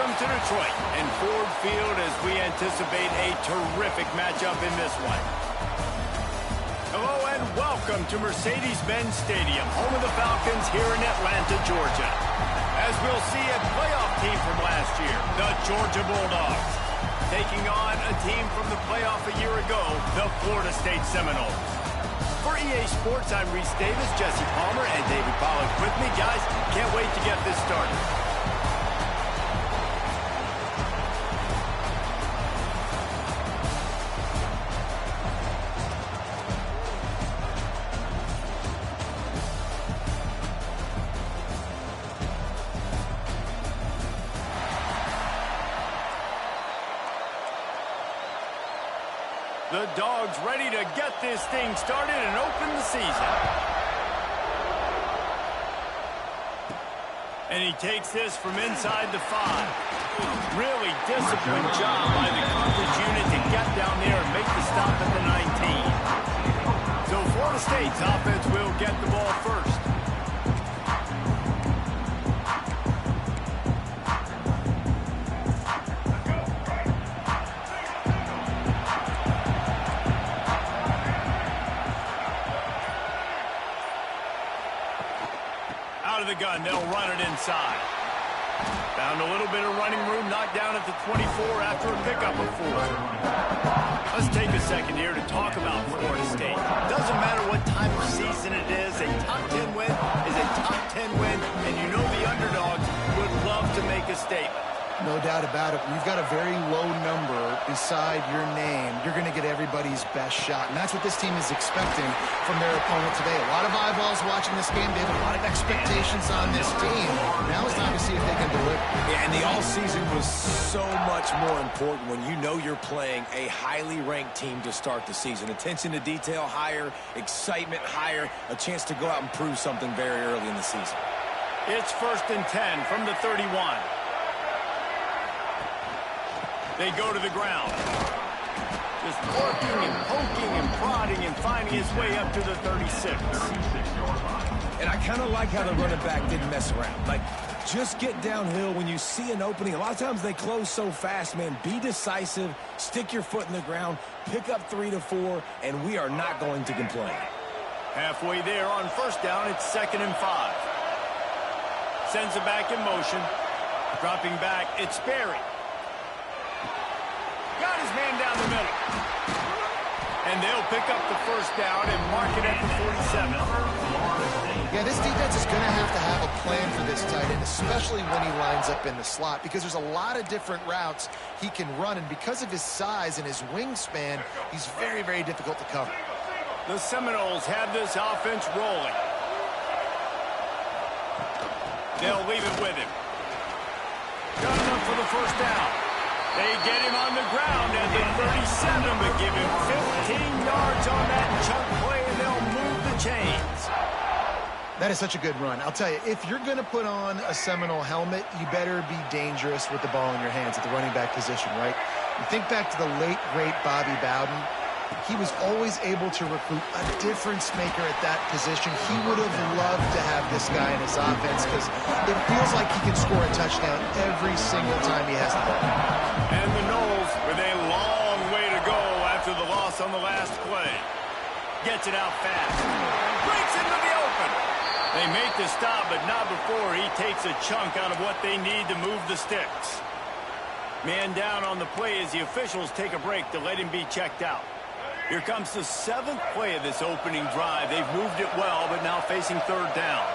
welcome to Detroit and Ford Field as we anticipate a terrific matchup in this one. Hello and welcome to Mercedes-Benz Stadium, home of the Falcons here in Atlanta, Georgia. As we'll see a playoff team from last year, the Georgia Bulldogs, taking on a team from the playoff a year ago, the Florida State Seminoles. For EA Sports, I'm Reese Davis, Jesse Palmer, and David Pollack with me. Guys, can't wait to get this started. The Dogs ready to get this thing started and open the season. And he takes this from inside the 5. Really disciplined job by the coverage unit to get down there and make the stop at the 19. So Florida State's offense will get the ball first. Out of the gun, they'll run it inside. Found a little bit of running room, knocked down at the 24 after a pickup of 4. Let's take a second here to talk about Florida State. Doesn't matter what time of season it is, a top 10 win is a top 10 win, and you know the underdogs would love to make a statement. No doubt about it. You've got a very low number beside your name. You're going to get everybody's best shot, and that's what this team is expecting from their opponent today. A lot of eyeballs watching this game. They have a lot of expectations on this team. Now it's time to see if they can deliver. Yeah, and the all-season was so much more important when you know you're playing a highly ranked team to start the season. Attention to detail higher, excitement higher, a chance to go out and prove something very early in the season. It's 1st and 10 from the 31. They go to the ground. Just working and poking and prodding and finding his way up to the 36. And I kind of like how the running back didn't mess around. Like, just get downhill when you see an opening. A lot of times they close so fast, man. Be decisive, stick your foot in the ground, pick up 3 to 4, and we are not going to complain. Halfway there on 1st down, it's 2nd and 5. Sends it back in motion. Dropping back, it's Sperry. Got his man down the middle. And they'll pick up the 1st down and mark it at the 47. Yeah, this defense is going to have a plan for this tight end, especially when he lines up in the slot, because there's a lot of different routes he can run, and because of his size and his wingspan, he's very, very difficult to cover. The Seminoles have this offense rolling. They'll leave it with him. Got enough for the 1st down. They get him on the ground at the 37, but give him 15 yards on that chunk play, and they'll move the chains. That is such a good run. I'll tell you, if you're going to put on a Seminole helmet, you better be dangerous with the ball in your hands at the running back position, right? You think back to the late, great Bobby Bowden. He was always able to recruit a difference maker at that position. He would have loved to have this guy in his offense because it feels like he can score a touchdown every single time he has the ball. And the Noles with a long way to go after the loss on the last play. Gets it out fast. Breaks into the open. They make the stop, but not before he takes a chunk out of what they need to move the sticks. Man down on the play as the officials take a break to let him be checked out. Here comes the 7th play of this opening drive. They've moved it well, but now facing 3rd down.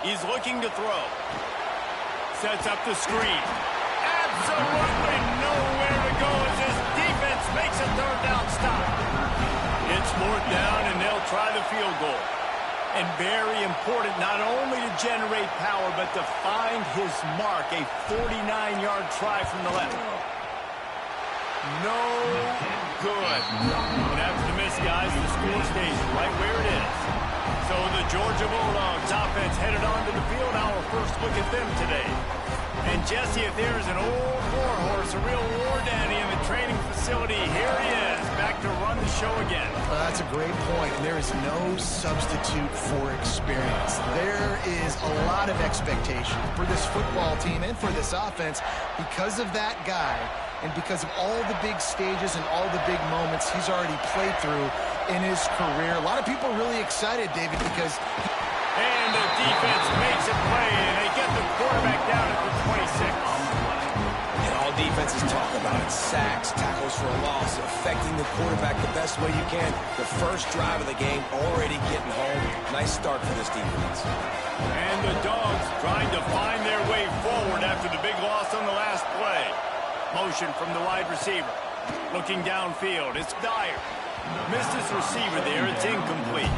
He's looking to throw. Sets up the screen. Absolutely nowhere to go as his defense makes a 3rd down stop. It's 4th down, and they'll try the field goal. And very important not only to generate power, but to find his mark, a 49-yard try from the left. No good. And after the miss, guys, the score stays right where it is. So the Georgia Bulldogs offense headed onto the field. Our first look at them today. And Jesse, if there's an old war horse, a real war daddy in the training facility, here he is, back to run the show again. That's a great point, and there is no substitute for experience. There is a lot of expectation for this football team and for this offense because of that guy and because of all the big stages and all the big moments he's already played through in his career. A lot of people are really excited, David, because... And the defense makes a play, and they get the quarterback down at the 26. And all defenses talk about it. Sacks, tackles for a loss, affecting the quarterback the best way you can. The first drive of the game, already getting home. Nice start for this defense. And the Dogs trying to find their way forward after the big loss on the last play. Motion from the wide receiver. Looking downfield, it's Dyer. Missed his receiver there, it's incomplete.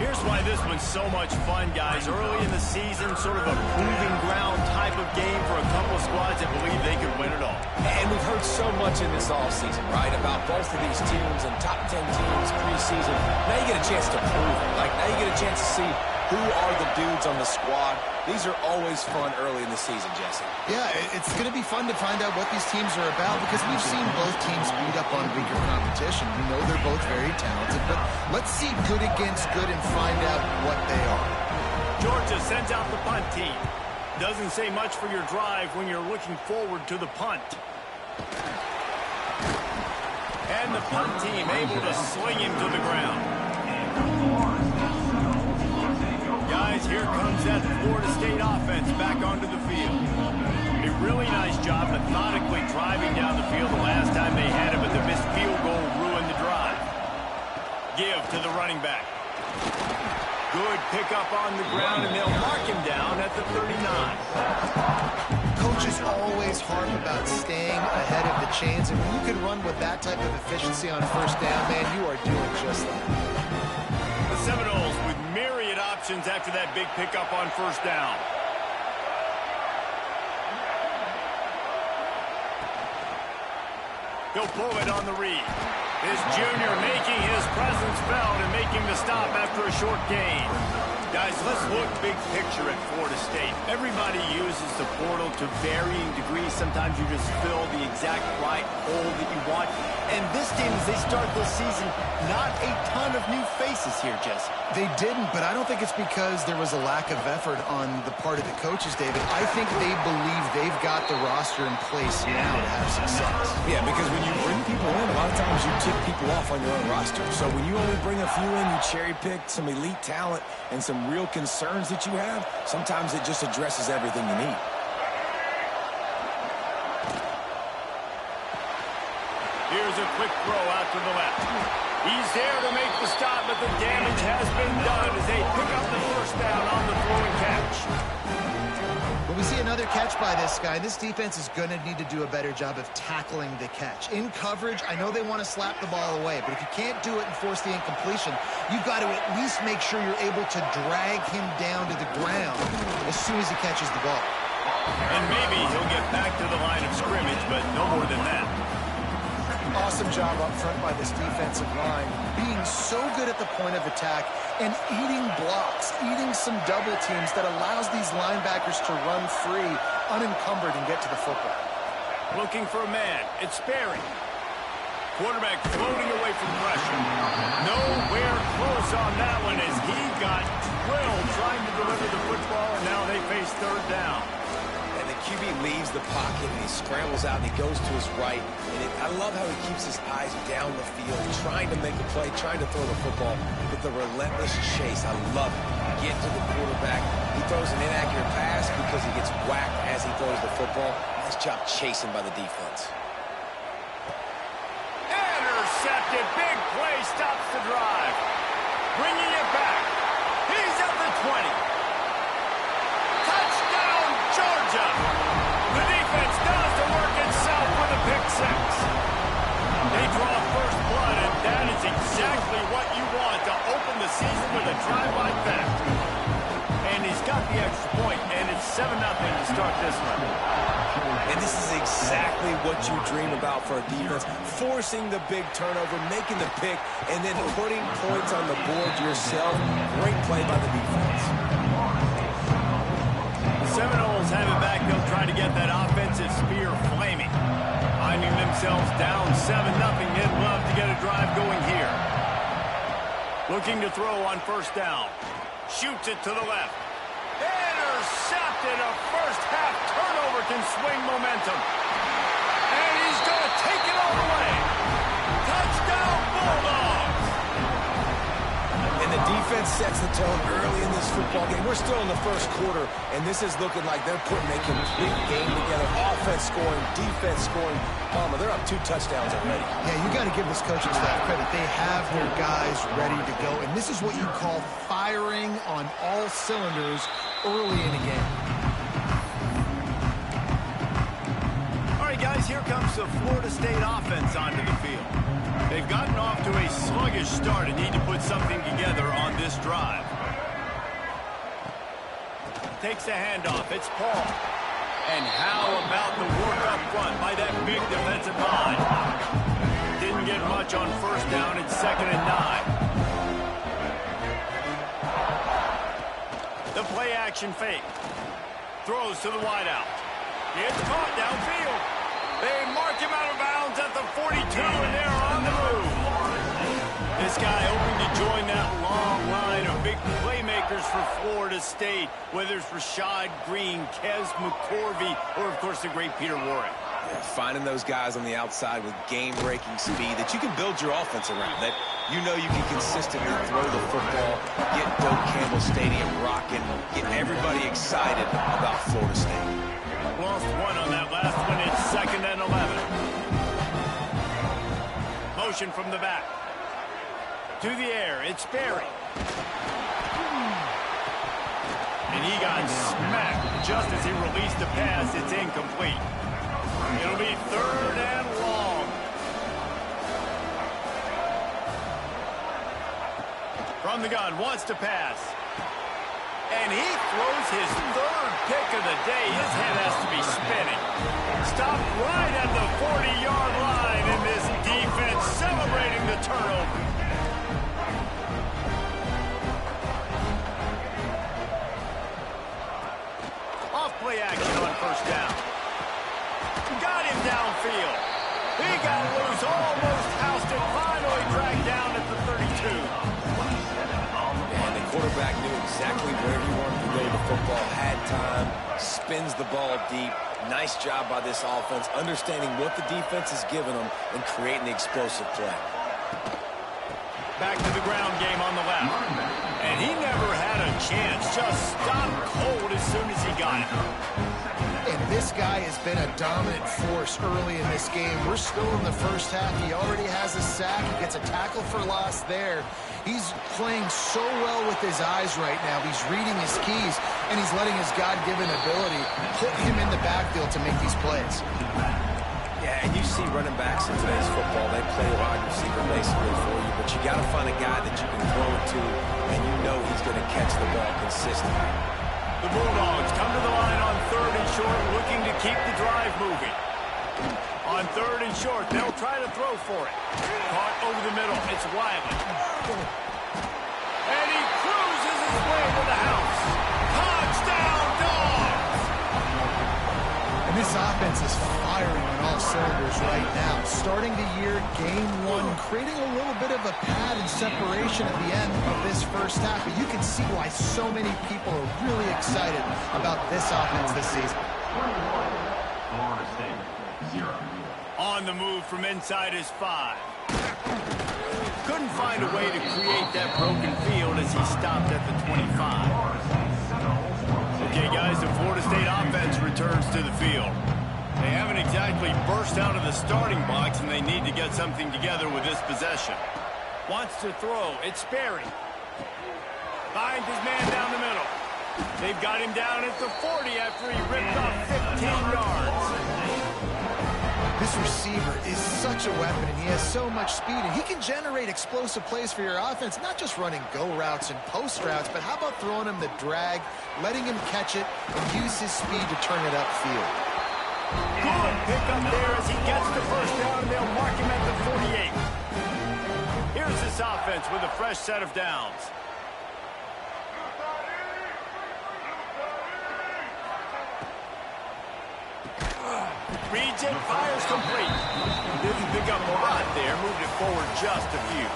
Here's why this one's so much fun, guys. Early in the season, sort of a proving ground type of game for a couple of squads that believe they could win it all. And we've heard so much in this offseason, right, about both of these teams and top 10 teams preseason. Now you get a chance to prove it. Like, now you get a chance to see who are the dudes on the squad. These are always fun early in the season, Jesse. Yeah, it's going to be fun to find out what these teams are about because we've seen both teams beat up on weaker competition. We know they're both very talented, but let's see good against good and find out what they are. Georgia sends out the punt team. Doesn't say much for your drive when you're looking forward to the punt. And the punt team able to sling him to the ground. Guys, here comes that Florida State offense back onto the field. A really nice job methodically driving down the field the last time they had it, but the missed field goal ruined the drive. Give to the running back. Good pickup on the ground, and they'll mark him down at the 39. Coaches always harp about staying ahead of the chains, and when you can run with that type of efficiency on first down, man, you are doing just that. The Seminoles with myriad options after that big pickup on first down. He'll pull it on the read. This junior making his presence felt and making the stop after a short gain. Guys, let's look big picture at Florida State. Everybody uses the portal to varying degrees. Sometimes you just fill the exact right hole that you want. And this team, as they start this season, not a ton of new faces here, Jesse. They didn't, but I don't think it's because there was a lack of effort on the part of the coaches, David. I think they believe they've got the roster in place now to have success. Yeah, because when you bring people in, a lot of times you tick people off on your own roster. So when you only bring a few in, you cherry-pick some elite talent and some real concerns that you have, sometimes it just addresses everything you need. Here's a quick throw out to the left. He's there to make the stop, but the damage has been done as they pick up the first down on the throw and catch. When we see another catch by this guy, this defense is going to need to do a better job of tackling the catch. In coverage, I know they want to slap the ball away, but if you can't do it and force the incompletion, you've got to at least make sure you're able to drag him down to the ground as soon as he catches the ball. And maybe he'll get back to the line of scrimmage, but no more than that. Awesome job up front by this defensive line, being so good at the point of attack and eating blocks, eating some double teams that allows these linebackers to run free, unencumbered, and get to the football. Looking for a man. It's Sperry. Quarterback floating away from pressure. Nowhere close on that one as he got drilled trying to deliver the football, and now they face third down. And the QB leaves the pocket, and he scrambles out, and he goes to his right. And I love how he keeps his eyes down the field, trying to make a play, trying to throw the football with the relentless chase. I love it. Get to the quarterback. He throws an inaccurate pass because he gets whacked as he throws the football. Nice job chasing by the defense. Intercepted. Big play stops the drive. Bringing it back. He's at the 20. Touchdown, Georgia! The defense does the work itself with a pick six. They draw first blood, and that is exactly what you want to open the season with a drive like that. And he's got the extra point, and it's 7-0 to start this one. And this is exactly what you dream about for a defense. Forcing the big turnover, making the pick, and then putting points on the board yourself. Great play by the defense. Seminoles have it back. They'll try to get that offensive spear flaming. Finding themselves down 7-0. They'd love to get a drive going here. Looking to throw on first down. Shoots it to the left. Intercepted. A first-half turnover can swing momentum. And he's going to take it all the way. Touchdown, Bulldogs! And the defense sets the tone early in this football game. We're still in the first quarter, and this is looking like they're putting a complete game together. Offense scoring, defense scoring. Palmer, they're up 2 touchdowns already. Yeah, you got to give this coaching staff credit. They have their guys ready to go, and this is what you call firing on all cylinders early in a game. All right, guys, here comes the Florida State offense onto the field. They've gotten off to a sluggish start and need to put something together on this drive. Takes a handoff. It's Paul. And how about the work up front by that big defensive line? Didn't get much on first down. It's 2nd and 9. The play action fake. Throws to the wideout. It's caught downfield. They mark him out of bounds at the 42, and they're on the move. This guy hoping to join that long line of big playmakers for Florida State, whether it's Rashad Green, Kez McCorvey, or, of course, the great Peter Warrick. Yeah, finding those guys on the outside with game-breaking speed that you can build your offense around, that you know you can consistently throw the football, get Doak Campbell Stadium rocking, get everybody excited about Florida State. Lost one on that last one. It's 2nd and 11. Motion from the back. To the air. It's Berry. And he got smacked just as he released the pass. It's incomplete. It'll be 3rd and long. From the gun. Wants to pass. And he throws his 3rd pick of the day. His head has to be spinning. Stopped right at the 40-yard line, and this defense celebrating the turnover. Off play action on first down. Got him downfield. He got loose, almost housed it, finally dragged down at the 32. Quarterback knew exactly where he wanted to go. The football had time, spins the ball deep. Nice job by this offense, understanding what the defense is giving them and creating the explosive play. Back to the ground game on the left. And he never had a chance. Just stopped cold as soon as he got it. And this guy has been a dominant force early in this game. We're still in the first half. He already has a sack. He gets a tackle for loss there. He's playing so well with his eyes right now. He's reading his keys, and he's letting his God-given ability put him in the backfield to make these plays. Yeah, and you see running backs in today's football, they play wide receiver basically for you, but you got to find a guy that you can throw it to, and you know he's going to catch the ball consistently. The Bulldogs come to the line on 3rd and short, looking to keep the drive moving. On 3rd and short, they'll try to throw for it. Caught over the middle. It's Wiley. And he cruises his way to the house. Touchdown, Dogs! And this offense is firing on all cylinders right now. Starting the year, game 1, creating a little bit of a pad and separation at the end of this first half. But you can see why so many people are really excited about this offense this season. Florida State, 0. On the move from inside his 5. Couldn't find a way to create that broken field as he stopped at the 25. Okay, guys, the Florida State offense returns to the field. They haven't exactly burst out of the starting box, and they need to get something together with this possession. Wants to throw. It's Berry. Finds his man down the middle. They've got him down at the 40 after he ripped off 15 yards. This receiver is such a weapon, and he has so much speed, and he can generate explosive plays for your offense, not just running go routes and post routes, but how about throwing him the drag, letting him catch it, and use his speed to turn it upfield. Good pickup there as he gets the first down, and they'll mark him at the 48. Here's this offense with a fresh set of downs. Reads it, fires complete. Didn't pick up a lot there, moved it forward just a few.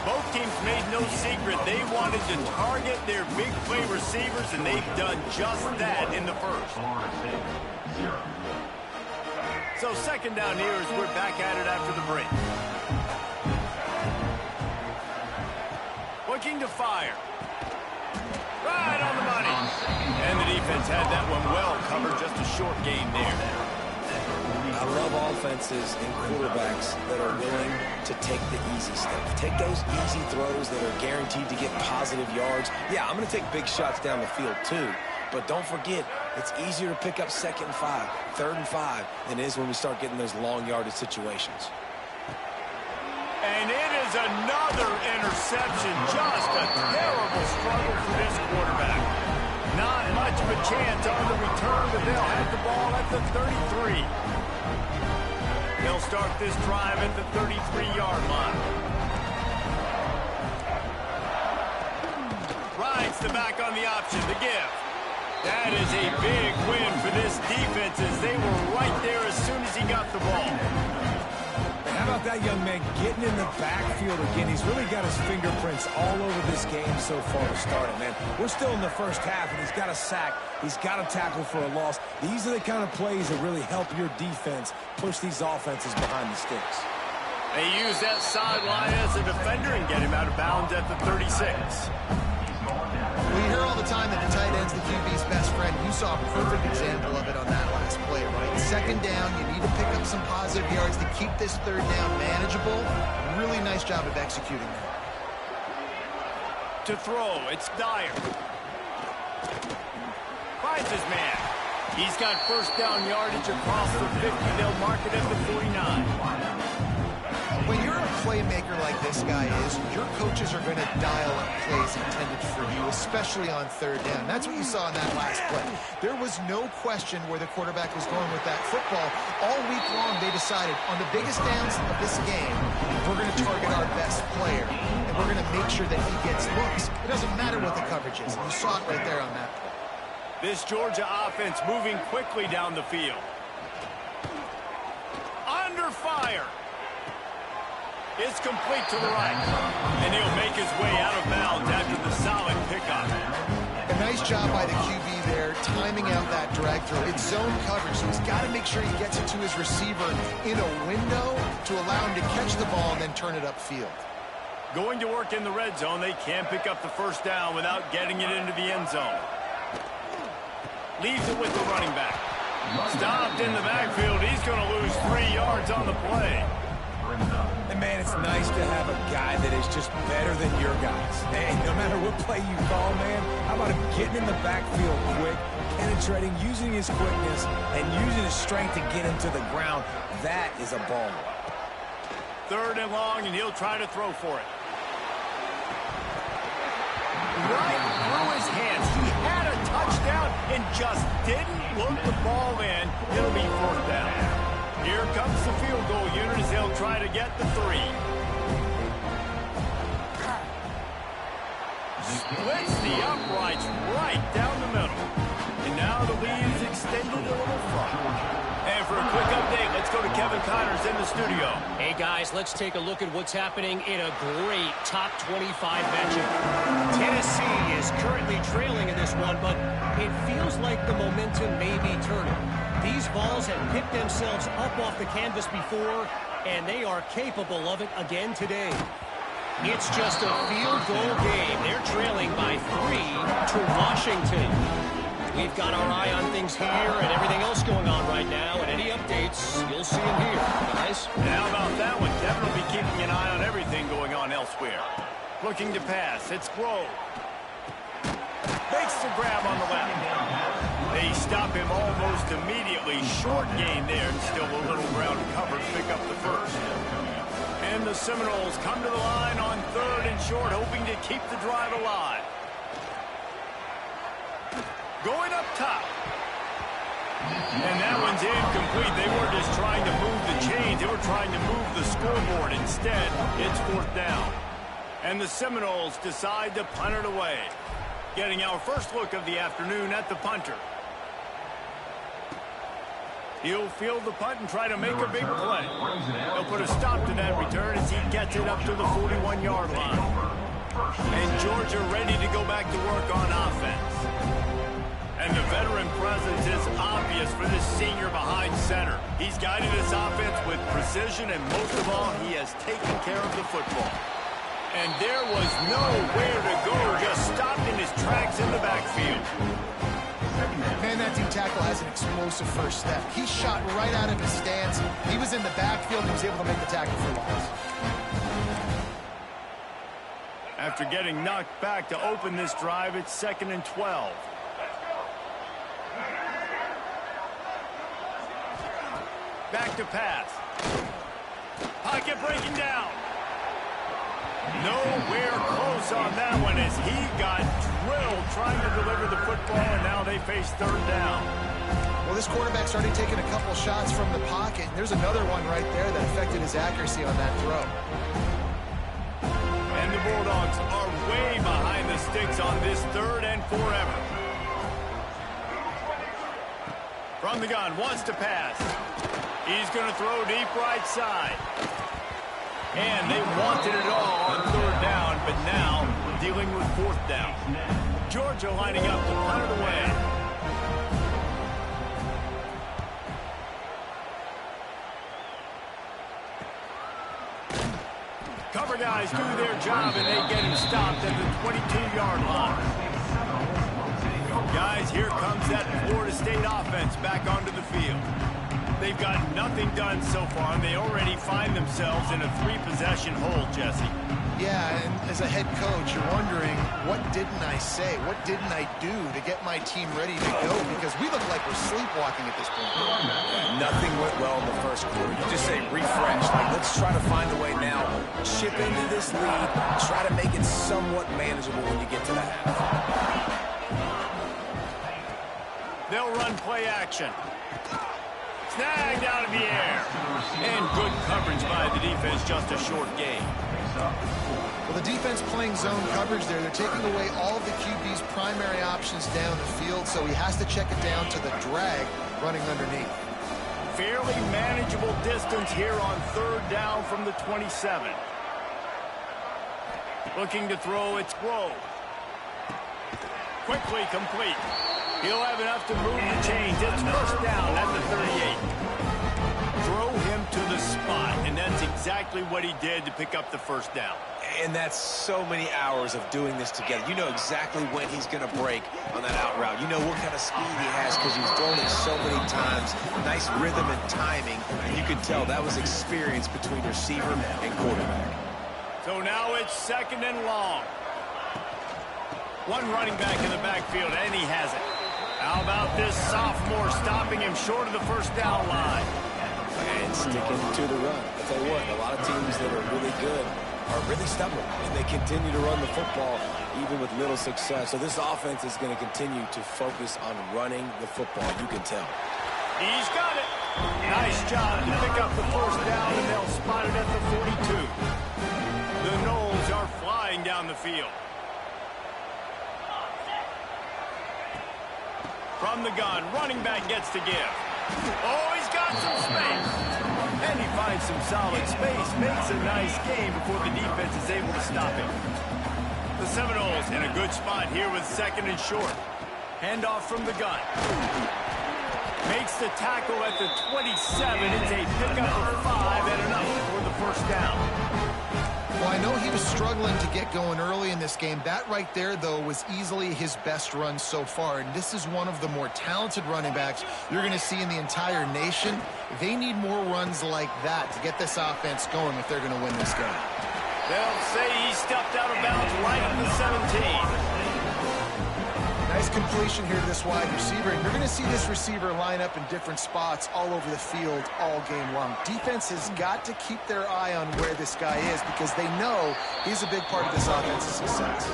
Both teams made no secret they wanted to target their big play receivers, and they've done just that in the first. Florida State, 0. So second down here as we're back at it after the break. Looking to fire. Right on the money. And the defense had that one well covered, just a short gain there. I love offenses and quarterbacks that are willing to take the easy stuff. Take those easy throws that are guaranteed to get positive yards. Yeah, I'm going to take big shots down the field too. But don't forget, it's easier to pick up 2nd and 5, 3rd and 5 than it is when we start getting those long yardage situations. And it is another interception. Just a terrible struggle for this quarterback. Not much of a chance on the return, but they'll have the ball at the 33. They'll start this drive at the 33-yard line. Rides the back on the option, the give. That is a big win for this defense as they were right there as soon as he got the ball. How about that young man getting in the backfield again? He's really got his fingerprints all over this game so far to start it, man. We're still in the first half, and he's got a sack. He's got a tackle for a loss. These are the kind of plays that really help your defense push these offenses behind the sticks. They use that sideline as a defender and get him out of bounds at the 36. We hear all the time that the tight end's the QB's best friend. You saw a perfect example of it on that last play, right? Second down, you need to pick up some positive yards to keep this third down manageable. Really nice job of executing that. To throw, it's Dyer. Finds his man. He's got first down yardage across the 50. They'll mark it at the 49. When you're a playmaker like this guy is, your coaches are going to dial up plays intended for you, especially on third down. That's what you saw in that last play. There was no question where the quarterback was going with that football. All week long, they decided on the biggest downs of this game, we're going to target our best player, and we're going to make sure that he gets looks. It doesn't matter what the coverage is. You saw it right there on that play. This Georgia offense moving quickly down the field. Under fire. It's complete to the right. And he'll make his way out of bounds after the solid pickup. A nice job by the QB there, timing out that drag throw. It's zone coverage, so he's got to make sure he gets it to his receiver in a window to allow him to catch the ball and then turn it upfield. Going to work in the red zone, they can't pick up the first down without getting it into the end zone. Leaves it with the running back. Stopped in the backfield. He's going to lose 3 yards on the play. And, man, it's nice to have a guy that is just better than your guys. Hey, no matter what play you call, man, how about him getting in the backfield quick, penetrating, using his quickness, and using his strength to get him to the ground. That is a ball. 3rd and long, and he'll try to throw for it. Right through his hands. He had a touchdown and just didn't look the ball in. It'll be 4th down. Here comes the field goal unit as they'll try to get the 3. Splits the uprights right down the middle. And now the lead is extended a little far. And for a quick update, let's go to Kevin Connors in the studio. Hey, guys, let's take a look at what's happening in a great top 25 matchup. Tennessee is currently trailing in this one, but it feels like the momentum may be turning. These balls have picked themselves up off the canvas before, and they are capable of it again today. It's just a field goal game. They're trailing by 3 to Washington. We've got our eye on things here and everything else going on right now, and any updates, you'll see them here, guys. And how about that one? Kevin will be keeping an eye on everything going on elsewhere. Looking to pass. It's Grove. Makes the grab on the left. They stop him almost immediately. Short gain there, and still a little ground covered. Pick up the first. And the Seminoles come to the line on 3rd and short, hoping to keep the drive alive. Going up top. And that one's incomplete. They were just trying to move the chains. They were trying to move the scoreboard. Instead, it's 4th down. And the Seminoles decide to punt it away. Getting our first look of the afternoon at the punter. He'll field the punt and try to make a big play. He'll put a stop to that return as he gets it up to the 41-yard line. And Georgia ready to go back to work on offense. And the veteran presence is obvious for this senior behind center. He's guided his offense with precision, and most of all, he has taken care of the football. And there was nowhere to go, just stopped in his tracks in the backfield. Man, that D-tackle has an explosive first step. He shot right out of his stance. He was in the backfield and was able to make the tackle for loss. After getting knocked back to open this drive, it's 2nd and 12. Back to pass. Pocket breaking down. Nowhere close on that one as he got drilled trying to deliver the football, and now they face 3rd down. Well, this quarterback started taking a couple shots from the pocket, and there's another one right there that affected his accuracy on that throw. And the Bulldogs are way behind the sticks on this 3rd and forever. From the gun, wants to pass. He's going to throw deep right side. And they wanted it all on 3rd down, but now dealing with 4th down. Georgia lining up to punt it away. Cover guys do their job, and they get him stopped at the 22-yard line. Guys, here comes that Florida State offense back onto the field. They've got nothing done so far, and they already find themselves in a 3-possession hole, Jesse. Yeah, and as a head coach, you're wondering, what didn't I say? What didn't I do to get my team ready to go? Because we look like we're sleepwalking at this point. Nothing went well in the first quarter. You just say refresh. Like, let's try to find a way now. Chip into this lead. Try to make it somewhat manageable when you get to the half. They'll run play action. Snagged out of the air. And good coverage by the defense, just a short gain. Well, the defense playing zone coverage there. They're taking away all of the QB's primary options down the field, so he has to check it down to the drag running underneath. Fairly manageable distance here on 3rd down from the 27. Looking to throw, it's Grove. Quickly complete. He'll have enough to move the chains. It's 1st down at the 38. Throw him to the spot, and that's exactly what he did to pick up the 1st down. And that's so many hours of doing this together. You know exactly when he's going to break on that out route. You know what kind of speed he has because he's thrown it so many times. Nice rhythm and timing. And you can tell that was experience between receiver and quarterback. So now it's 2nd and long. One running back in the backfield, and he has it. How about this sophomore stopping him short of the 1st down line? And sticking to the run. I'll tell you what, a lot of teams that are really good are really stubborn, and they continue to run the football even with little success. So this offense is going to continue to focus on running the football. You can tell. He's got it. Nice job to pick up the 1st down, and they'll spot it at the 42. The Noles are flying down the field. From the gun, running back gets to give. Oh, he's got some space. And he finds some solid space, makes a nice game before the defense is able to stop him. The Seminoles in a good spot here with 2nd and short. Handoff from the gun. Makes the tackle at the 27. It's a pickup of 5 and enough for the 1st down. Well, I know he was struggling to get going early in this game. That right there, though, was easily his best run so far. And this is one of the more talented running backs you're going to see in the entire nation. They need more runs like that to get this offense going if they're going to win this game. They'll say he stepped out of bounds right at the 17. Nice completion here to this wide receiver, and you're going to see this receiver line up in different spots all over the field all game long. Defense has got to keep their eye on where this guy is because they know he's a big part of this offense's success.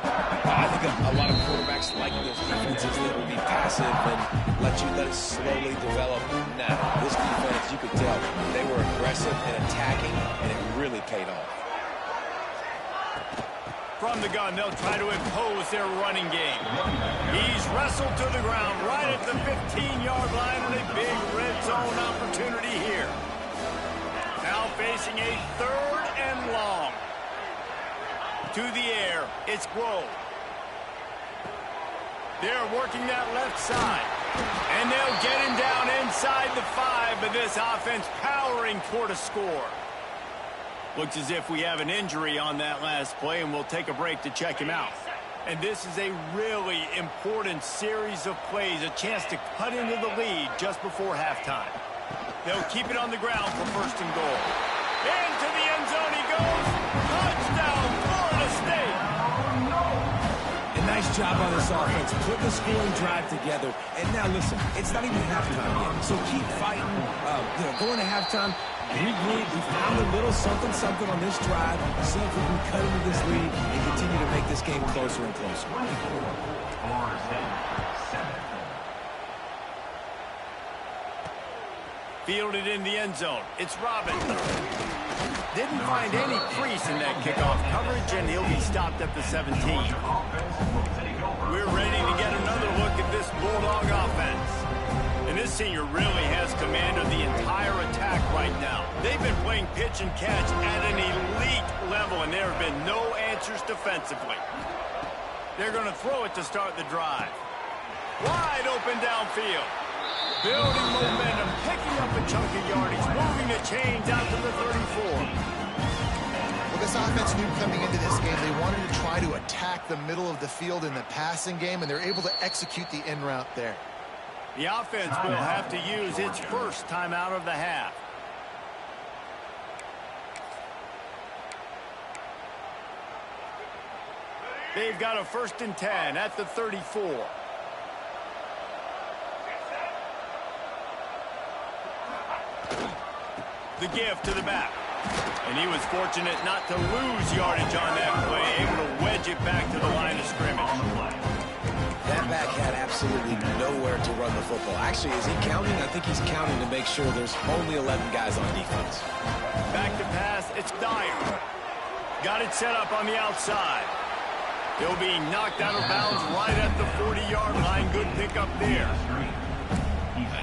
I think a lot of quarterbacks like those defenses that will be passive and let it slowly develop. Now, this defense, you could tell, they were aggressive and attacking, and it really paid off. From the gun, they'll try to impose their running game. He's wrestled to the ground right at the 15-yard line and a big red zone opportunity here. Now facing a 3rd and long. To the air, it's Grove. They're working that left side. And they'll get him down inside the 5, but this offense powering toward a score. Looks as if we have an injury on that last play, and we'll take a break to check him out. And this is a really important series of plays, a chance to cut into the lead just before halftime. They'll keep it on the ground for 1st and goal. Into the end zone he goes. Touchdown, Florida State. And nice job on this offense, put the scoring drive together. And now listen, it's not even halftime yet, so keep fighting. Going to halftime. Regroup. We found a little something on this drive. See if we can cut into this lead and continue to make this game closer and closer. Fielded in the end zone. It's Robin. Didn't find any crease in that kickoff coverage, and he'll be stopped at the 17. We're ready to get another look at this Bulldog offense. And this senior really has command of the entire attack right now. They've been playing pitch and catch at an elite level, and there have been no answers defensively. They're going to throw it to start the drive. Wide open downfield. Building momentum, picking up a chunk of yardage, moving the chains out to the 34. Well, this offense knew coming into this game they wanted to try to attack the middle of the field in the passing game, and they're able to execute the in route there. The offense will have to use its first timeout of the half. They've got a 1st and 10 at the 34. The give to the back. And he was fortunate not to lose yardage on that play, able to wedge it back to the line of scrimmage. That back had absolutely nowhere to run the football. Actually, is he counting? I think he's counting to make sure there's only 11 guys on defense. Back to pass, it's Dyer. Got it set up on the outside. He'll be knocked out of bounds right at the 40-yard line. Good pickup there.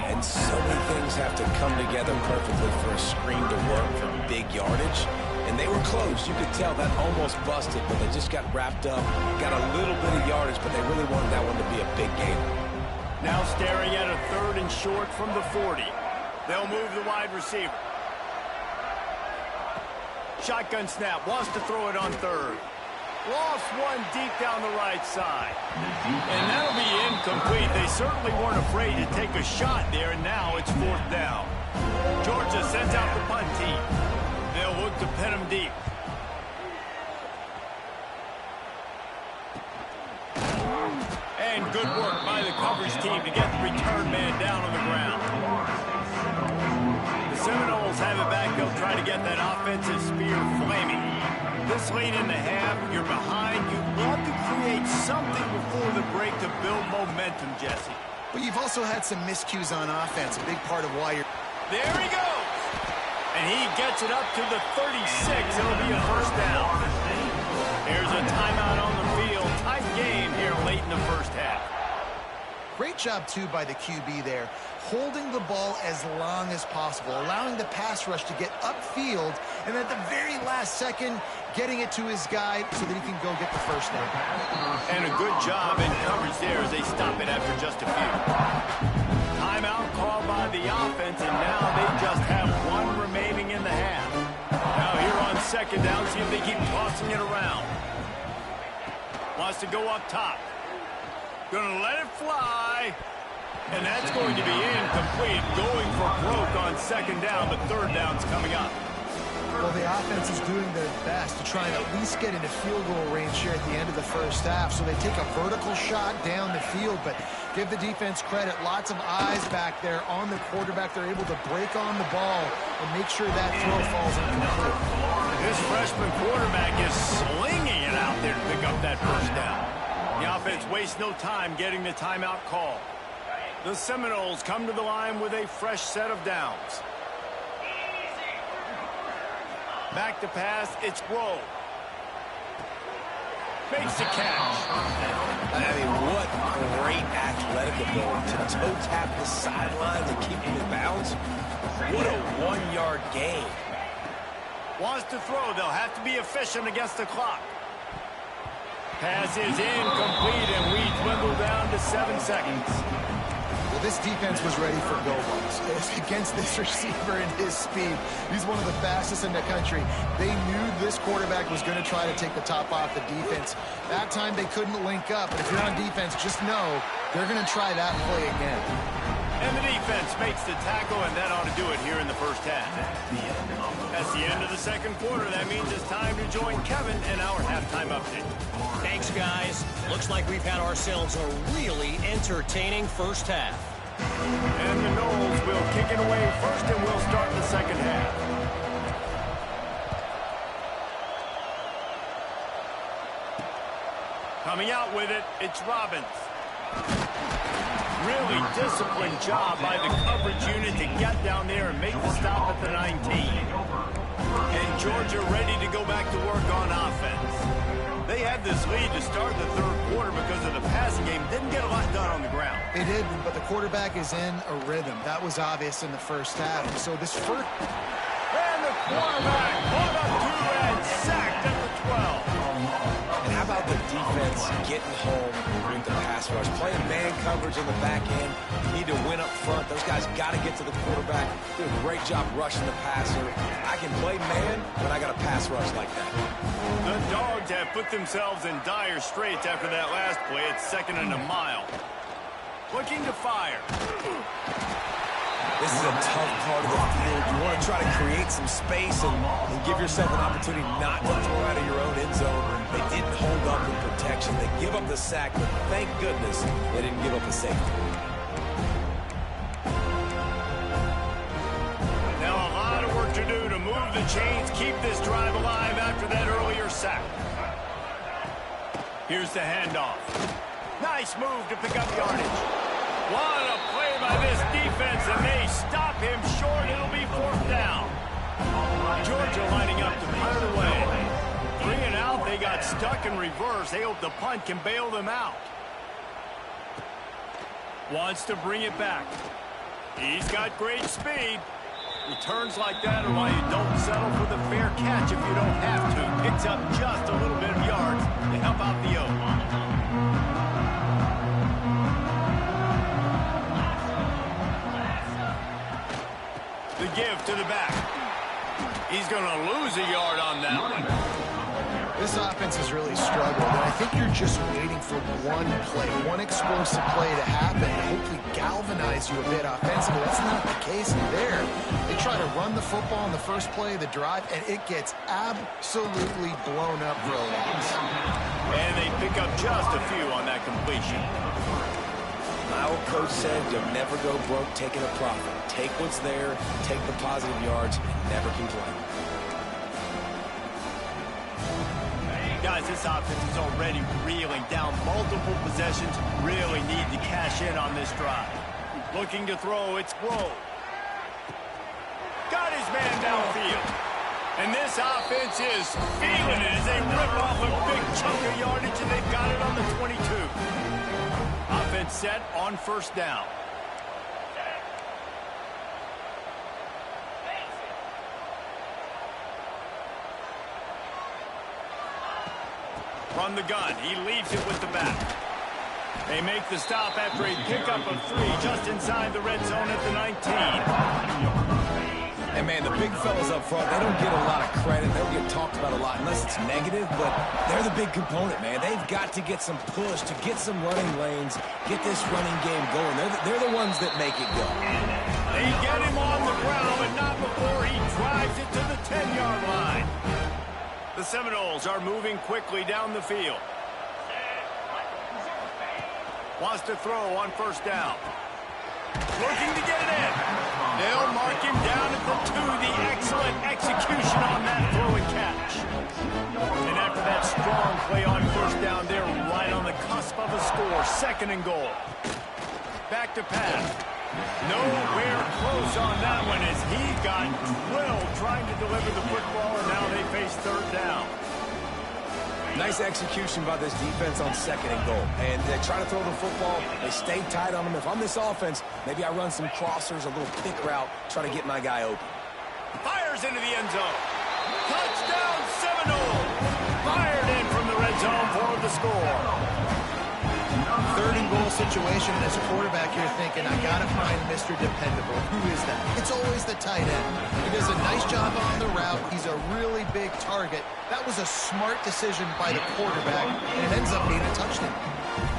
And so many things have to come together perfectly for a screen to work for big yardage. And they were close. You could tell that almost busted, but they just got wrapped up, got a little bit of yardage, but they really wanted that one to be a big game. Now staring at a 3rd and short from the 40. They'll move the wide receiver. Shotgun snap, wants to throw it on 3rd. Lost one deep down the right side. And that'll be incomplete. They certainly weren't afraid to take a shot there, and now it's 4th down. Georgia sends out the punt team. They'll look to pin him deep. And good work by the coverage team to get the return man down on the ground. The Seminoles have it back. They'll try to get that offensive spear flaming. This late in the half, you're behind. You'd love to create something before the break to build momentum, Jesse. But you've also had some miscues on offense, a big part of why you're... There he goes! And he gets it up to the 36. It'll be a 1st down. Here's a timeout on the field. Tight game here late in the 1st half. Great job, too, by the QB there, holding the ball as long as possible, allowing the pass rush to get upfield, and at the very last second, getting it to his guy so that he can go get the 1st down. And a good job in coverage there as they stop it after just a few. Timeout called by the offense, and now they just have one remaining in the half. Now here on 2nd down, see if they keep tossing it around. Wants to go up top. Gonna let it fly. And that's going to be incomplete. Going for broke on 2nd down, but 3rd down's coming up. Well, the offense is doing their best to try and at least get into field goal range here at the end of the 1st half. So they take a vertical shot down the field, but give the defense credit. Lots of eyes back there on the quarterback. They're able to break on the ball and make sure that throw falls incomplete. This freshman quarterback is slinging it out there to pick up that 1st down. The offense wastes no time getting the timeout call. The Seminoles come to the line with a fresh set of downs. Back to pass, it's Grove. makes the catch. I mean, what great athletic ability to toe tap the sidelines and keep him in bounds. What a one-yard gain. Wants to throw. They'll have to be efficient against the clock. Pass is incomplete, and we dwindle down to 7 seconds. Well, this defense was ready for go balls. Against this receiver and his speed, he's one of the fastest in the country. They knew this quarterback was going to try to take the top off the defense. That time they couldn't link up, but if you're on defense, just know they're going to try that play again. And the defense makes the tackle, and that ought to do it here in the first half. That's the end of the second quarter. That means it's time to join Kevin in our halftime update. Thanks, guys. Looks like we've had ourselves a really entertaining first half. And the Noles will kick it away first, and we'll start the second half. Coming out with it, it's Robbins. Really disciplined job by the coverage unit to get down there and make the stop at the 19. And Georgia ready to go back to work on offense. They had this lead to start the third quarter because of the passing game. Didn't get a lot done on the ground. They did, but the quarterback is in a rhythm. That was obvious in the first half. And so this first... And the quarterback caught up to and sacked at the 12. And how about the defense getting home with the pass rush? Playing man coverage in the back end. You need to win up front. Those guys got to get to the quarterback. Do a great job rushing the passer. I can play man, but I got a pass rush like that. The Dogs have put themselves in dire straits after that last play. It's 2nd and a mile. Looking to fire. This is a tough part of the field. You want to try to create some space and give yourself an opportunity not to throw out of your own end zone. They didn't hold up in protection. They give up the sack, but thank goodness they didn't give up a safety. Now a lot of work to do to move the chains, keep this drive alive after that earlier sack. Here's the handoff. Nice move to pick up yardage. What a play by this defense, and they stop him short. It'll be 4th down. Georgia lining up to punt it away. Bring it out. They got stuck in reverse. They hope the punt can bail them out. Wants to bring it back. He's got great speed. Returns like that are why you don't settle for the fair catch if you don't have to. Picks up just a little bit of yards to help out the O. The give to the back. He's going to lose a yard on that one. This offense has really struggled, and I think you're just waiting for one play, one explosive play to happen to hopefully galvanize you a bit offensively. That's not the case there. They try to run the football in the first play of the drive, and it gets absolutely blown up for a loss. And they pick up just a few on that completion. My old coach said you'll never go broke taking a profit. Take what's there, take the positive yards, and never complain. Guys, this offense is already reeling down multiple possessions. Really need to cash in on this drive. Looking to throw, it's Grove. Got his man downfield. And this offense is feeling it as they rip off a big chunk of yardage, and they've got it on the 22. Offense set on 1st down. From the gun, he leaves it with the back. They make the stop after a pickup of 3 just inside the red zone at the 19. And, man, the big fellas up front, they don't get a lot of credit. They don't get talked about a lot unless it's negative, but they're the big component, man. They've got to get some push, to get some running lanes, get this running game going. They're the ones that make it go. They get him on the ground, but not before he drives it to the 10-yard line. The Seminoles are moving quickly down the field. Wants to throw on 1st down. Looking to get it in. They'll mark him down at the 2. The excellent execution on that throw and catch. And after that strong play on 1st down, they're right on the cusp of a score. 2nd and goal. Back to pass. Nowhere close on that one as he got drilled trying to deliver the football, and now they face 3rd down. Nice execution by this defense on 2nd and goal. And they try to throw the football. They stay tight on them. If I'm this offense, maybe I run some crossers, a little pick route, try to get my guy open. Fires into the end zone. Touchdown Seminole. Fired in from the red zone for the score. 3rd and goal situation, and as a quarterback, you're thinking, I got to find Mr. Dependable. Who is that? It's always the tight end. He does a nice job on the route. He's a really big target. That was a smart decision by the quarterback, and it ends up being a touchdown.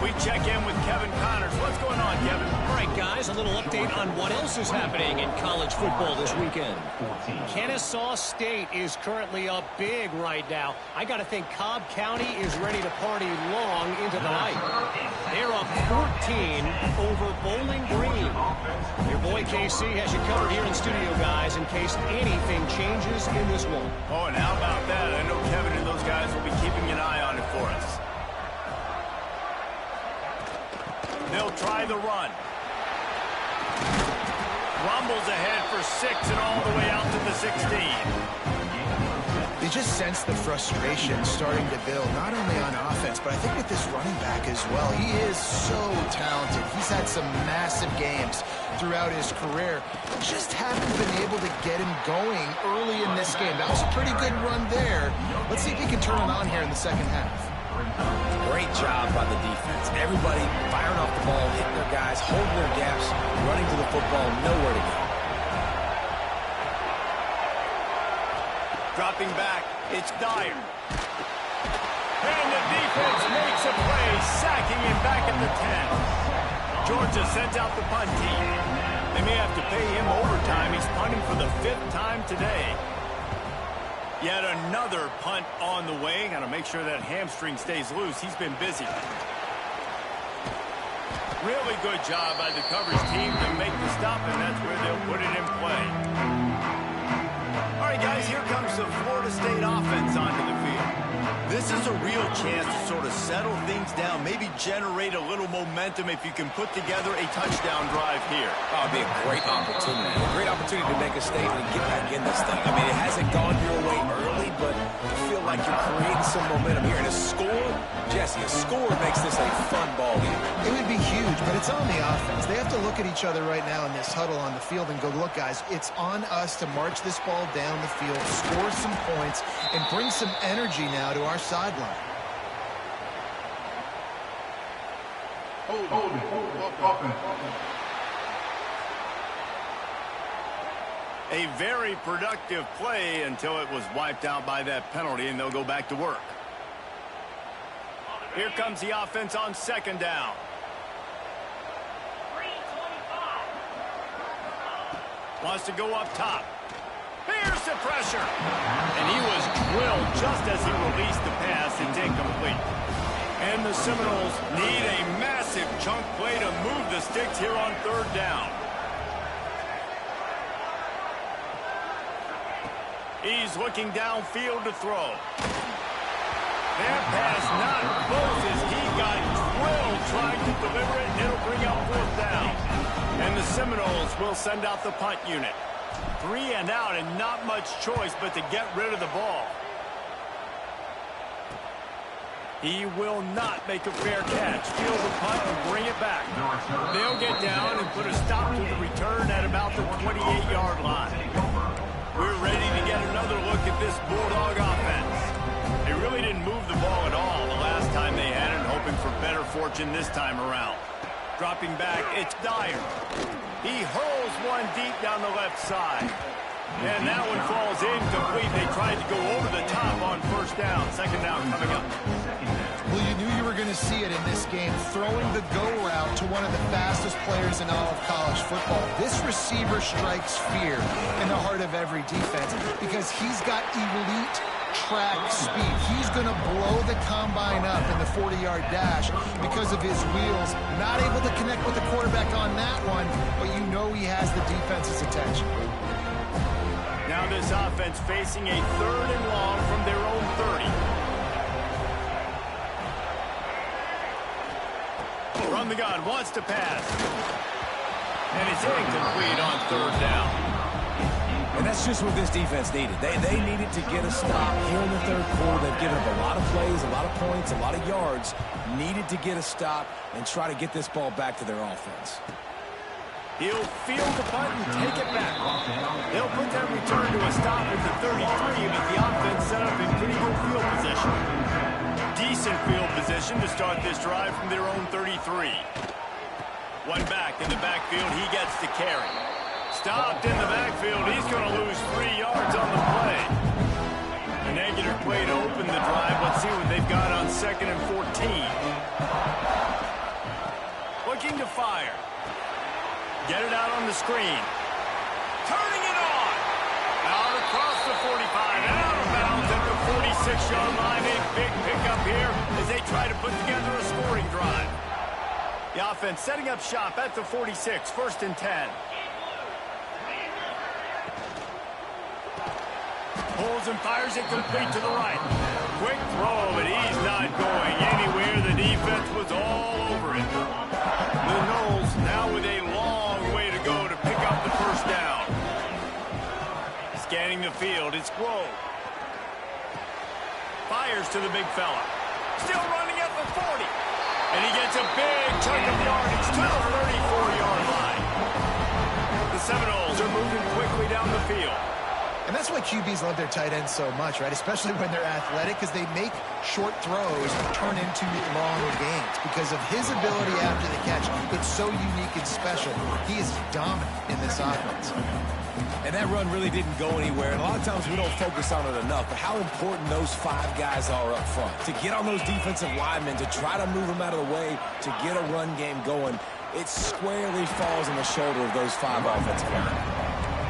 We check in with Kevin Connors. What's going on, Kevin? All right, guys, a little update on what else is happening in college football this weekend. Kennesaw State is currently up big right now. I got to think Cobb County is ready to party long into the night. They're up 14 over Bowling Green. Your boy KC has you covered here in studio, guys, in case anything changes in this one. Oh, and how about that? I know Kevin and those guys will be keeping an eye on it for us. They'll try the run. Rumbles ahead for 6 and all the way out to the 16. You just sense the frustration starting to build, not only on offense, but I think with this running back as well. He is so talented. He's had some massive games throughout his career. Just haven't been able to get him going early in this game. That was a pretty good run there. Let's see if he can turn it on here in the second half. Great job by the defense. Everybody firing off the ball, hitting their guys, holding their gaps, running to the football, nowhere to go. Dropping back, it's Dyer. And the defense makes a play, sacking him back at the 10. Georgia sends out the punt team. They may have to pay him overtime. He's punting for the 5th time today. Yet another punt on the way. Got to make sure that hamstring stays loose. He's been busy. Really good job by the coverage team to make the stop, and that's where they'll put it in play. All right, guys, here comes the Florida State offense onto the field. This is a real chance to sort of settle things down, maybe generate a little momentum if you can put together a touchdown drive here. Oh, it'd be a great opportunity. A great opportunity to make a statement and get back in this thing. I mean, it hasn't gone your way early, but you feel like you're creating some momentum here. And a score, Jesse, a score makes this a fun ball game. It would be huge, but it's on the offense. They have to look at each other right now in this huddle on the field and go, look, guys, it's on us to march this ball down the field, score some points, and bring some energy now to our sideline. A very productive play until it was wiped out by that penalty, and they'll go back to work. Here comes the offense on 2nd down. Wants to go up top. Here's the pressure. And he was drilled just as he released the pass. It's incomplete. And the Seminoles need a massive chunk play to move the sticks here on 3rd down. He's looking downfield to throw. That pass not close as he got drilled trying to deliver it, and it'll bring up 4th down. And the Seminoles will send out the punt unit. 3 and out, and not much choice but to get rid of the ball. He will not make a fair catch. Field the punt and bring it back. They'll get down and put a stop to the return at about the 28-yard line. We're ready to get another look at this Bulldog offense. They really didn't move the ball at all the last time they had it, hoping for better fortune this time around. Dropping back, it's Dyer. He hurls one deep down the left side. And that one falls incomplete. They tried to go over the top on 1st down. 2nd down coming up. Well, you knew you were going to see it in this game, throwing the go route to one of the fastest players in all of college football. This receiver strikes fear in the heart of every defense because he's got elite track speed. He's going to blow the combine up in the 40-yard dash because of his wheels. Not able to connect with the quarterback on that one, but you know he has the defense's attention. Now this offense facing a 3rd and long from their own 30. From the gun, wants to pass. And it's incomplete on 3rd down. And that's just what this defense needed. They needed to get a stop here in the third quarter. They've given up a lot of plays, a lot of points, a lot of yards. Needed to get a stop and try to get this ball back to their offense. He'll field the punt and take it back. They'll put that return to a stop at the 33, but the offense set up in pretty good field position. Decent field position to start this drive from their own 33. One back in the backfield, he gets to carry. Stopped in the backfield, he's going to lose 3 yards on the play. A negative play to open the drive. Let's see what they've got on 2nd and 14. Looking to fire. Get it out on the screen. Turning it on. Out across the 45 and out of bounds at the 46-yard line. A big pickup here as they try to put together a scoring drive. The offense setting up shop at the 46, 1st and 10. Pulls and fires it complete to the right. Quick throw, but he's not going anywhere. The defense was all over it. The Knowles now with a long way to go to pick up the first down. Scanning the field, it's Grove. Fires to the big fella. Still running at the 40. And he gets a big chunk of yardage to the 34-yard line. The Seminoles are moving quickly down the field. And that's why QBs love their tight ends so much, right? Especially when they're athletic, because they make short throws turn into long gains. Because of his ability after the catch, it's so unique and special. He is dominant in this offense. And that run really didn't go anywhere. And a lot of times we don't focus on it enough. But how important those 5 guys are up front. To get on those defensive linemen, to try to move them out of the way, to get a run game going, it squarely falls on the shoulder of those 5 offensive linemen.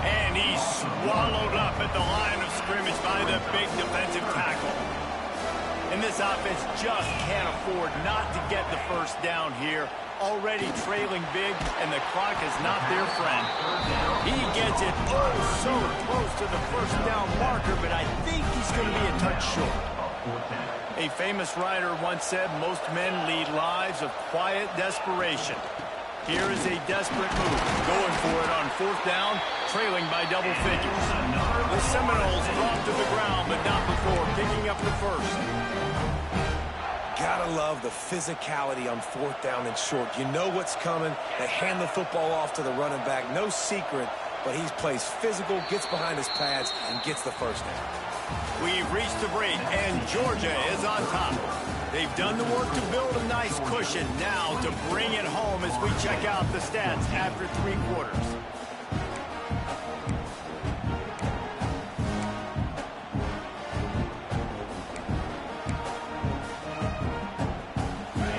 And he's swallowed up at the line of scrimmage by the big defensive tackle. And this offense just can't afford not to get the first down here. Already trailing big, and the clock is not their friend. He gets it oh so close to the first down marker, but I think he's going to be a touch short. A famous writer once said, most men lead lives of quiet desperation. Here is a desperate move, going for it on 4th down, trailing by double figures. The Seminoles drop to the ground, but not before picking up the first. Gotta love the physicality on 4th down and short. You know what's coming. They hand the football off to the running back. No secret, but he plays physical, gets behind his pads, and gets the first down. We've reached the break, and Georgia is on top. They've done the work to build a nice cushion. Now to bring it home as we check out the stats after 3 quarters.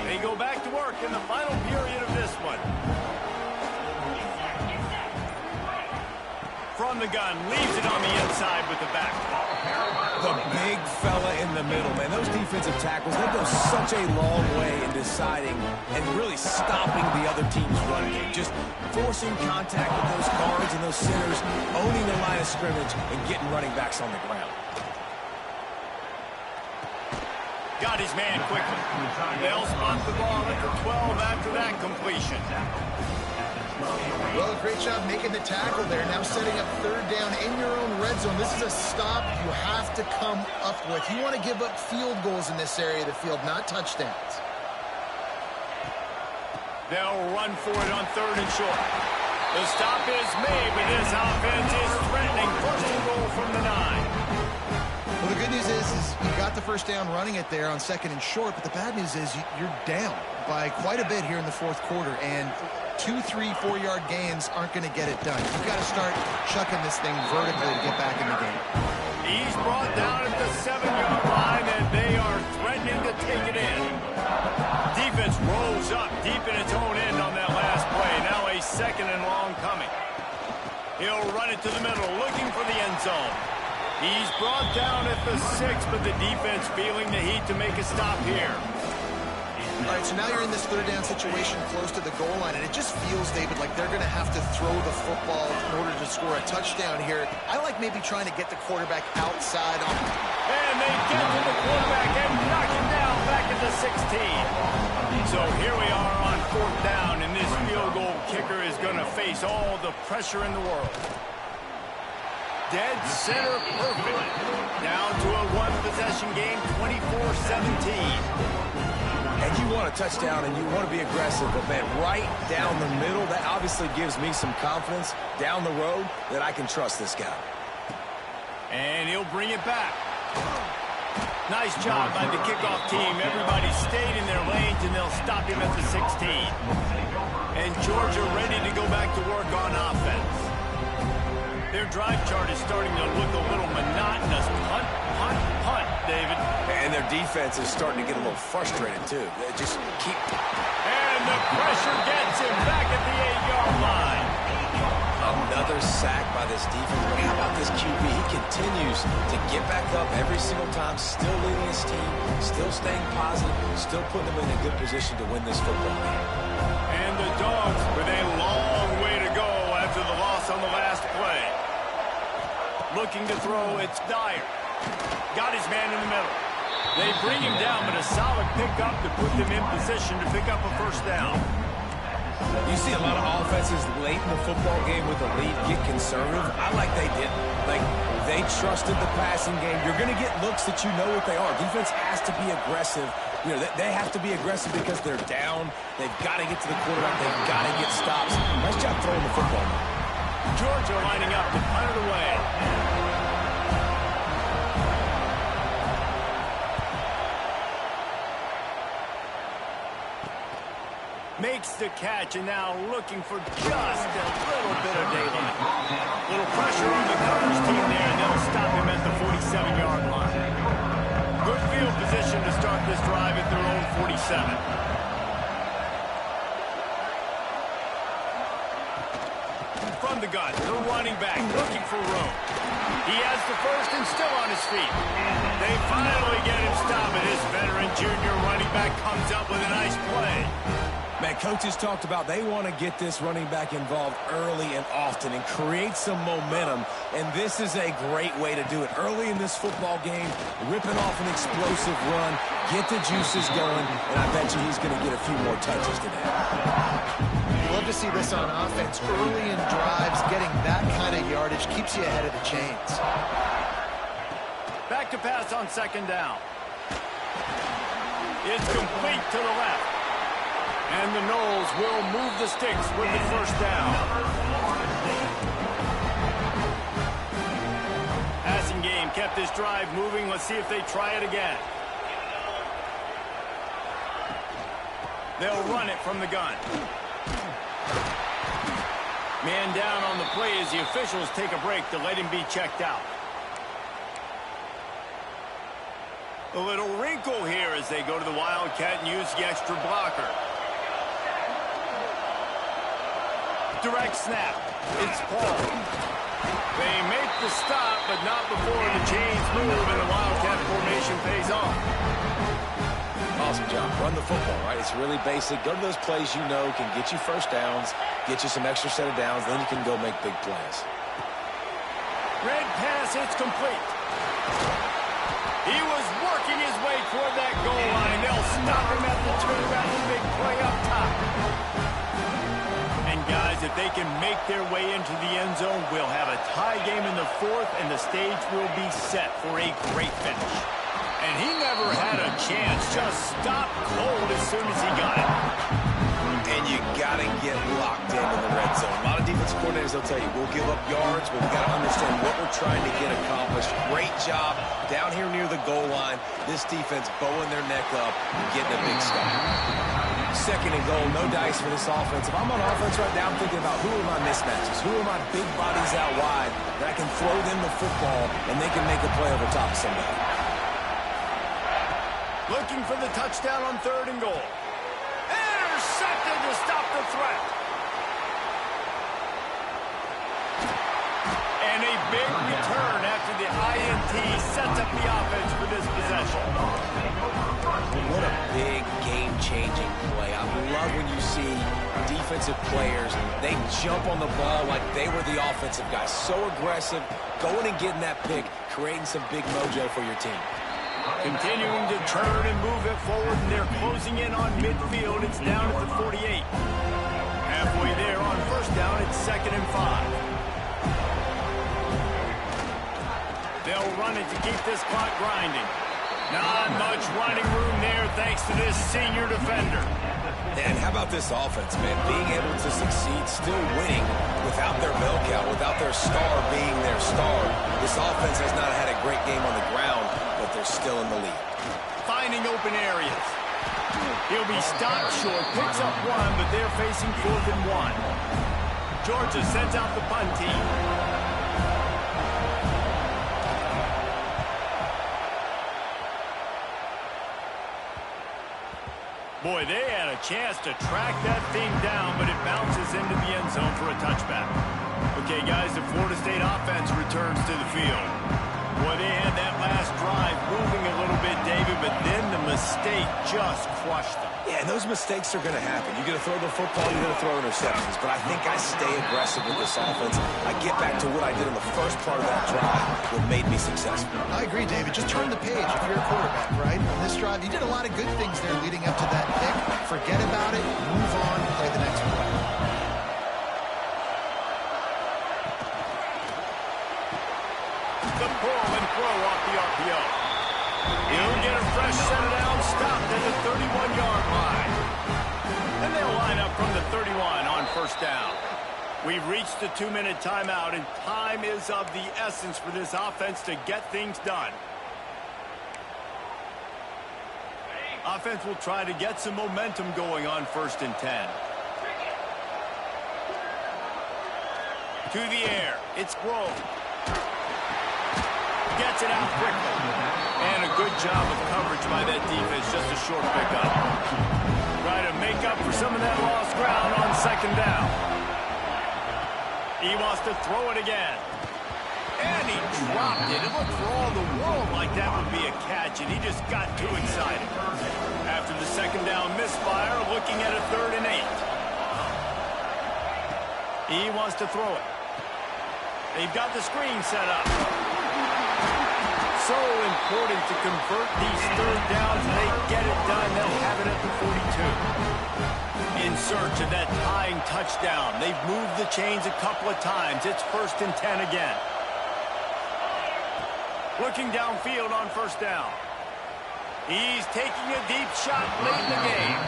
They go back to work in the final period of this one. From the gun, leaves it on the inside with the back. The big fella in the middle, man. Those defensive tackles, they go such a long way in deciding and really stopping the other team's run game. Just forcing contact with those guards and those centers, owning the line of scrimmage, and getting running backs on the ground. Got his man quickly. They'll spot the ball at the 12 after that completion. Well, great job making the tackle there. Now setting up 3rd down in your own red zone. This is a stop you have to come up with. You want to give up field goals in this area of the field, not touchdowns. They'll run for it on 3rd and short. The stop is made, but this offense is threatening. 1st and goal from the 9. Well, the good news is you got the first down running it there on 2nd and short, but the bad news is you're down by quite a bit here in the 4th quarter, and 2, 3, 4-yard gains aren't going to get it done. You've got to start chucking this thing vertically to get back in the game. He's brought down at the 7-yard line, and they are threatening to take it in. Defense rolls up deep in its own end on that last play. Now a 2nd and long coming. He'll run it to the middle, looking for the end zone. He's brought down at the 6, but the defense feeling the heat to make a stop here. All right, so now you're in this 3rd down situation close to the goal line, and it just feels, David, like they're going to have to throw the football in order to score a touchdown here. I like maybe trying to get the quarterback outside on. And they get to the quarterback and knock him down back at the 16. So here we are on 4th down, and this field goal kicker is going to face all the pressure in the world. Dead center perfect. Down to a one-possession game, 24-17. And you want a touchdown and you want to be aggressive, but, man, right down the middle, that obviously gives me some confidence down the road that I can trust this guy. And he'll bring it back. Nice job by the kickoff team. Everybody stayed in their lanes, and they'll stop him at the 16. And Georgia ready to go back to work on offense. Their drive chart is starting to look a little monotonous. Punt, punt, punt, David. And their defense is starting to get a little frustrated, too. They just keep... And the pressure gets him back at the 8-yard line. Another sack by this defense. But how about this QB? He continues to get back up every single time, still leading his team, still staying positive, still putting them in a good position to win this football game. And the Dogs with a long way to go after the loss on the last play. Looking to throw, it's Dyer. Got his man in the middle. They bring him down, but a solid pickup to put them in position to pick up a first down. You see a lot of offenses late in the football game with a lead get conservative. I like they didn't. Like, they trusted the passing game. You're going to get looks that you know what they are. Defense has to be aggressive. You know, they have to be aggressive because they're down. They've got to get to the quarterback. They've got to get stops. Nice job throwing the football. Georgia lining up to punt it away. Makes the catch, and now looking for just a little bit of daylight. Little pressure on the coverage team there, and they'll stop him at the 47-yard line. Good field position to start this drive at their own 47. From the gun, the running back looking for room. He has the first and still on his feet. They finally get him stopped, and his veteran junior running back comes up with a nice play. Man, coaches talked about they want to get this running back involved early and often and create some momentum, and this is a great way to do it. Early in this football game, ripping off an explosive run, get the juices going, and I bet you he's going to get a few more touches today. You love to see this on offense. Early in drives, getting that kind of yardage keeps you ahead of the chains. Back to pass on second down. It's complete to the left. And the Noles will move the sticks with the first down. Passing game kept this drive moving. Let's see if they try it again. They'll run it from the gun. Man down on the play as the officials take a break to let him be checked out. A little wrinkle here as they go to the Wildcat and use the extra blocker. Direct snap. It's Paul. They make the stop, but not before the chains move and the Wildcat formation pays off. Awesome job. Run the football, right? It's really basic. Go to those plays you know can get you first downs, get you some extra set of downs, then you can go make big plays. Red pass, it's complete. He was working his way toward that goal line. They'll stop him at the 2. That's a big play up top. And guys, if they can make their way into the end zone, we'll have a tie game in the 4th, and the stage will be set for a great finish. And he never had a chance. Just stopped cold as soon as he got it. And you got to get locked into the red zone. A lot of defensive coordinators will tell you, we'll give up yards, but we've got to understand what we're trying to get accomplished. Great job down here near the goal line. This defense bowing their neck up and getting a big stop. Second and goal, no dice for this offense. If I'm on offense right now, I'm thinking about who are my mismatches, who are my big bodies out wide that I can throw them the football and they can make a play over top of somebody. Looking for the touchdown on 3rd and goal. Intercepted to stop the threat. And a big return after the INT sets up the offense for this possession. What a big game-changing play. I love when you see defensive players, they jump on the ball like they were the offensive guys. So aggressive, going and getting that pick, creating some big mojo for your team. Continuing to turn and move it forward, and they're closing in on midfield. It's down at the 48. Halfway there on first down, it's 2nd and 5. They'll run it to keep this clock grinding. Not much running room there thanks to this senior defender. And how about this offense, man? Being able to succeed, still winning without their bell cow, without their star being their star. This offense has not had a great game on the ground, but they're still in the lead. Finding open areas. He'll be stopped short, picks up one, but they're facing 4th and 1. Georgia sends out the punt team. Boy, they had a chance to track that thing down, but it bounces into the end zone for a touchback. Okay, guys, the Florida State offense returns to the field. Boy, they had that last drive moving a little bit, David, but then the mistake just crushed them. Yeah, and those mistakes are going to happen. You're going to throw the football, you're going to throw interceptions. But I think I stay aggressive with this offense. I get back to what I did in the first part of that drive, what made me successful. I agree, David. Just turn the page if you're a quarterback, right? On this drive, you did a lot of good things there leading up to that pick. Forget about it, move on, play the next play. The pull and throw off the RPO. He'll get a fresh set of down, stopped at the 31-yard line. And they'll line up from the 31 on first down. We've reached the 2-minute timeout, and time is of the essence for this offense to get things done. Offense will try to get some momentum going on 1st and 10. To the air. It's Grove. Gets it out quickly. And a good job of coverage by that defense. Just a short pickup. Try to make up for some of that lost ground on 2nd down. He wants to throw it again. And he dropped it. It looked for all the world like that would be a catch, and he just got too excited. After the 2nd down misfire, looking at a 3rd and 8. He wants to throw it. They've got the screen set up. So important to convert these 3rd downs, and they get it done. They'll have it at the 42. In search of that tying touchdown. They've moved the chains a couple of times. It's 1st and 10 again. Looking downfield on 1st down. He's taking a deep shot late in the game.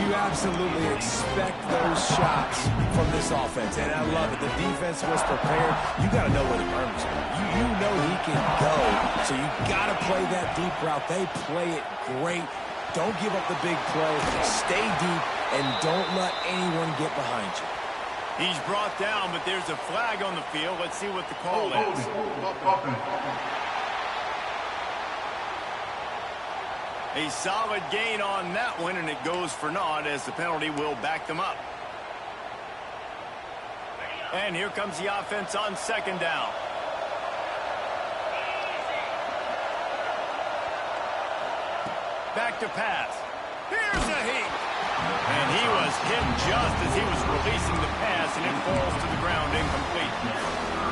You absolutely expect those shots from this offense, and I love it. The defense was prepared. You got to know where the burns are. You know he can go, so you got to play that deep route. They play it great. Don't give up the big play. Stay deep, and don't let anyone get behind you. He's brought down, but there's a flag on the field. Let's see what the call is. A solid gain on that one, and it goes for naught as the penalty will back them up. And here comes the offense on 2nd down. Back to pass. Here's a heat. And he was hit just as he was releasing the pass, and it falls to the ground incomplete.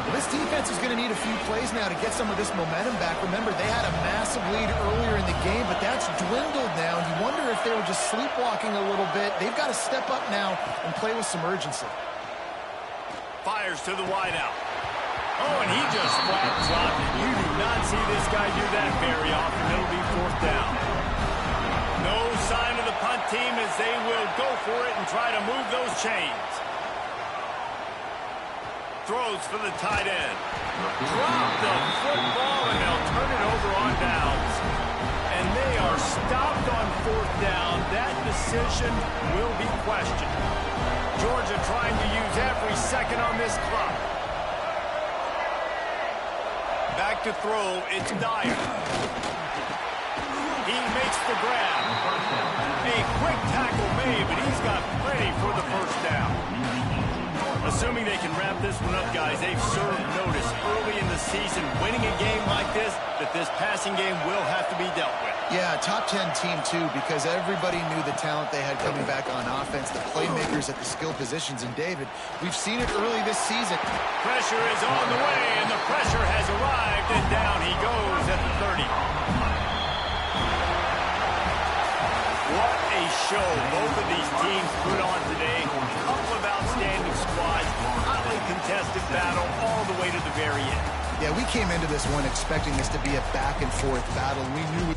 Well, this defense is going to need a few plays now to get some of this momentum back. Remember, they had a massive lead earlier in the game, but that's dwindled now. And you wonder if they were just sleepwalking a little bit. They've got to step up now and play with some urgency. Fires to the wideout. Oh, and he just flat dropped it. You do not see this guy do that very often. It'll be 4th down. No sign of the punt team as they will go for it and try to move those chains. Throws for the tight end. Drop the football, and they'll turn it over on downs. And they are stopped on 4th down. That decision will be questioned. Georgia trying to use every second on this clock. Back to throw. It's Dyer. He makes the grab. A quick tackle made, but he's got plenty for the 1st down. Assuming they can wrap this one up, guys, they've served notice early in the season, winning a game like this, that this passing game will have to be dealt with. Yeah, top 10 team, too, because everybody knew the talent they had coming back on offense, the playmakers at the skill positions. And, David, we've seen it early this season. Pressure is on the way, and the pressure has arrived, and down he goes at the 30. What a show both of these teams put on today. A couple of outstanding squads, hotly contested battle all the way to the very end. Yeah, we came into this one expecting this to be a back-and-forth battle. We knew